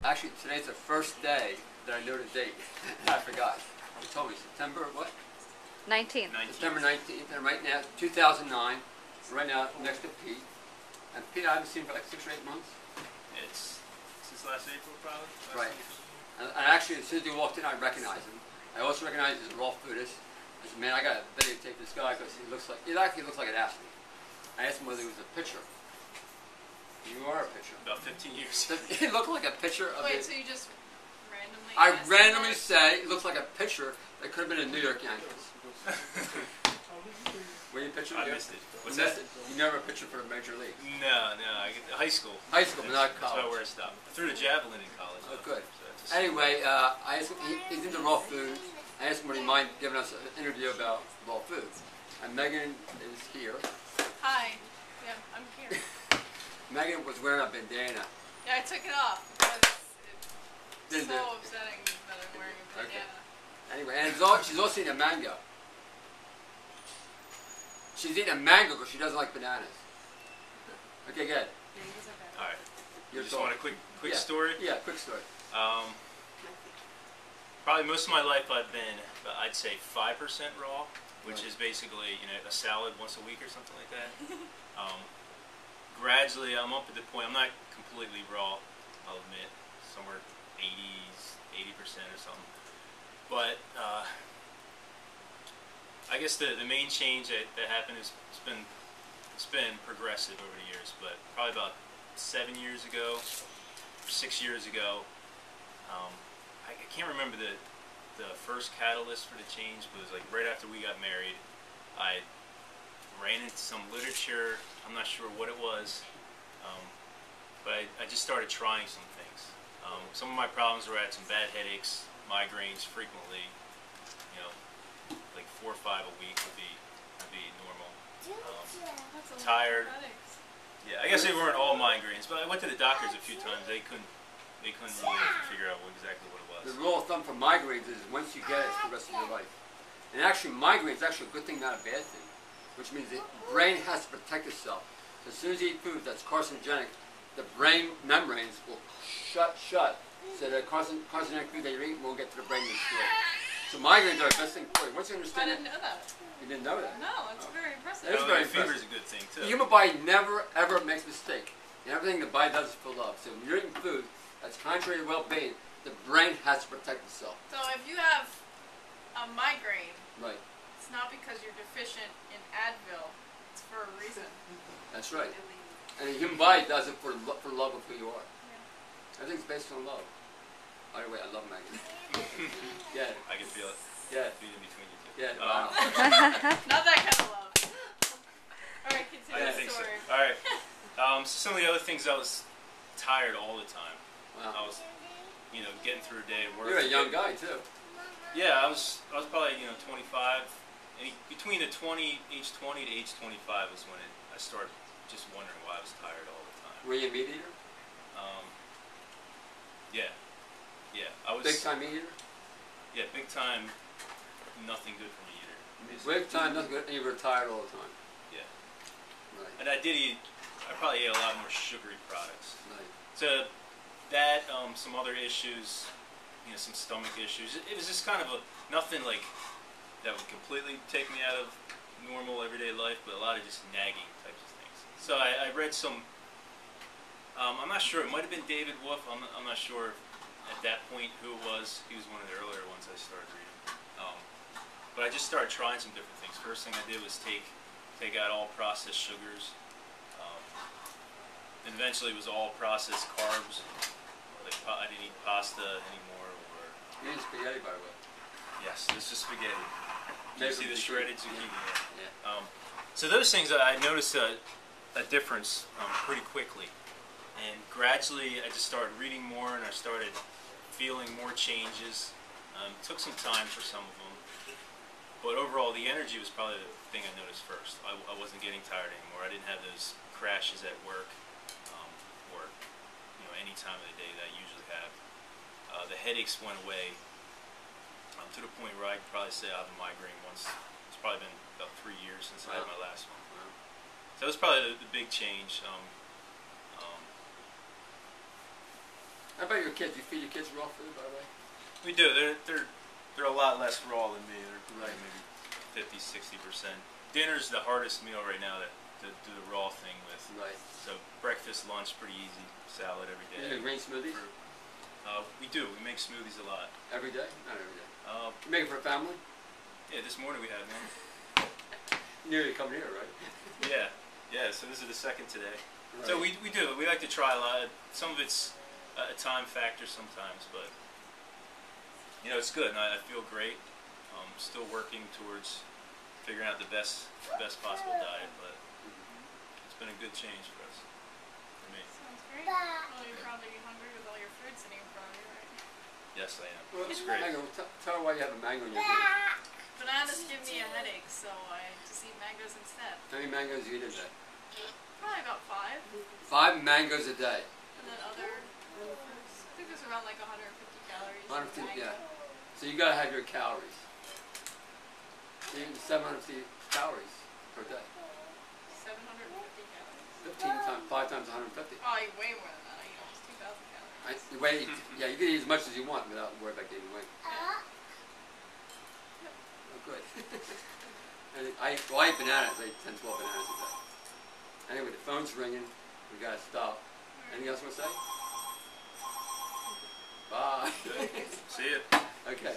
Actually, today's the first day that I know the date. I forgot. You told me September what? 19th. September 19th, and right now, 2009. Right now, next to Pete. And Pete, I haven't seen for like 6 or 8 months. It's since last April, probably. Right. And actually, as soon as he walked in, I recognized him. I also recognized his raw foodist. I said, man, I got to videotape this guy because he actually looks like an athlete. I asked him whether he was a pitcher. You are a pitcher. About 15 years. He looked like a pitcher of Wait, the, so you just randomly I asked randomly him say it looks like a pitcher that could have been a New York Yankees. Were you a pitcher? I missed it. What's you that? You never a pitcher for the major league. No, I get high school. High school, but not That's college. about where I stopped. I threw the javelin in college. Oh, good. So Anyway, I asked him, he's into raw food. I asked him would he mind giving us an interview about raw food. And Megan is here. Hi. Yeah, I'm here. Megan was wearing a bandana. Yeah, I took it off because it's Didn't so it? upsetting that I'm wearing a Okay. bandana. Anyway, and she's also eating a mango. She's eating a mango because she doesn't like bananas. Okay, good. All right. Your You just thought. want a quick Yeah. story? Yeah, quick story. Probably most of my life I've been, I'd say 5% raw, which is basically a salad once a week or something like that. Gradually, I'm up at the point. I'm not completely raw, I'll admit, somewhere 80% or something. But I guess the main change that happened is it's been progressive over the years. But probably about 7 years ago, 6 years ago. I can't remember the first catalyst for the change, but it was like right after we got married. I ran into some literature. I'm not sure what it was, but I just started trying some things. Some of my problems were I had some bad headaches, migraines frequently. Like 4 or 5 a week would be normal. That's a Tired. lot of headaches. Yeah, I guess they weren't all migraines, but I went to the doctors a few times. They couldn't really figure out exactly what it was. The rule of thumb for migraines is once you get it, it's for the rest of your life. And actually, migraines is actually a good thing, not a bad thing. Which means the brain has to protect itself. So as soon as you eat food that's carcinogenic, the brain membranes will shut. So the carcinogenic food that you're eating won't get to the brain and destroy it. So migraines are the best thing for you. Once you I understand didn't know that. you didn't know that. No, it's very impressive. It is very Fever impressive. is a good thing too. The human body never, ever makes a mistake. And everything the body does is fill up. So when you're eating food that's contrary to well-being, the brain has to protect itself. So if you have a migraine, Right. it's not because you're deficient in Advil. It's for a reason. That's right. And the human body does it for love of who you are. Yeah. Everything's based on love. By the way, I love Maggie. Yeah. I can feel it. Yeah. Beat in between you two. Yeah. Wow. Not that kind of love. All right, I continue didn't the think so. story. All right. So some of the other things, I was tired all the time. I Wow. was, getting through a day at work. You're a young guy too. Yeah, I was probably 25. And between age 20 to age 25 was when I started just wondering why I was tired all the time. Were you a meat eater? Yeah, I was Big time meat eater? Yeah, big time. Nothing good for me either. Big time, nothing good, and you were tired all the time. Yeah, Right. and I probably ate a lot more sugary products. Right. So that, some other issues, some stomach issues. It was just kind of nothing like that would completely take me out of normal everyday life, but a lot of just nagging types of things. So I read some. I'm not sure. It might have been David Wolf. I'm not sure at that point who it was. He was one of the earlier ones I started reading. But I just started trying some different things. First thing I did was take out all processed sugars. And eventually it was all processed carbs. Like I didn't eat pasta anymore. You eat spaghetti, by the way. Yes, this is spaghetti. Maybe You see the shredded zucchini. Yeah. So those things, I noticed a difference pretty quickly. And gradually I just started reading more and I started feeling more changes. Took some time for some of them. But overall the energy was probably the thing I noticed first. I wasn't getting tired anymore. I didn't have those crashes at work or any time of the day that I usually have. The headaches went away to the point where I could probably say I have a migraine once. It's probably been about 3 years since I had my last one. So that was probably the big change. How about your kids? You feed your kids raw food, by the way? We do. They're a lot less raw than me. They're Right. maybe 50-60%. Dinner's the hardest meal right now to do the raw thing with. Right. So breakfast, lunch, pretty easy. Salad every You day. make green smoothies? Fruit. We do. We make smoothies a lot. Every day? Not every day. Uh, You make it for a family? yeah, this morning we had one. You knew you'd come here, right? Yeah, yeah. So this is the second today. Right. So we do. We like to try a lot. Some of it's a time factor sometimes, but you know it's good. And I feel great. Still working towards figuring out the best possible diet, but it's been a good change for us. For me. Sounds great. Well, you're probably hungry with all your food sitting in front of you, right? Yes, I am. Well, It's great. Mango, tell her why you have a mango in your food. Bananas give me a headache, so I just eat mangoes instead. How many mangoes do you eat a day? Probably about 5. 5 mangoes a day. And then other fruits. I think there's around like 150 calories. in 150, mango. yeah. So you gotta have your calories. You eat 750 calories per day. 750 calories. 15 times, 5 times 150. Oh, I eat way more than that. I eat almost 2,000 calories. The way, yeah, you can eat as much as you want without worrying about gaining weight. Yeah. Oh, good. And I eat bananas. I eat 10, 12 bananas a day. Anyway, the phone's ringing. We gotta stop. Anything else you want to say? Bye. Good. See ya. Okay.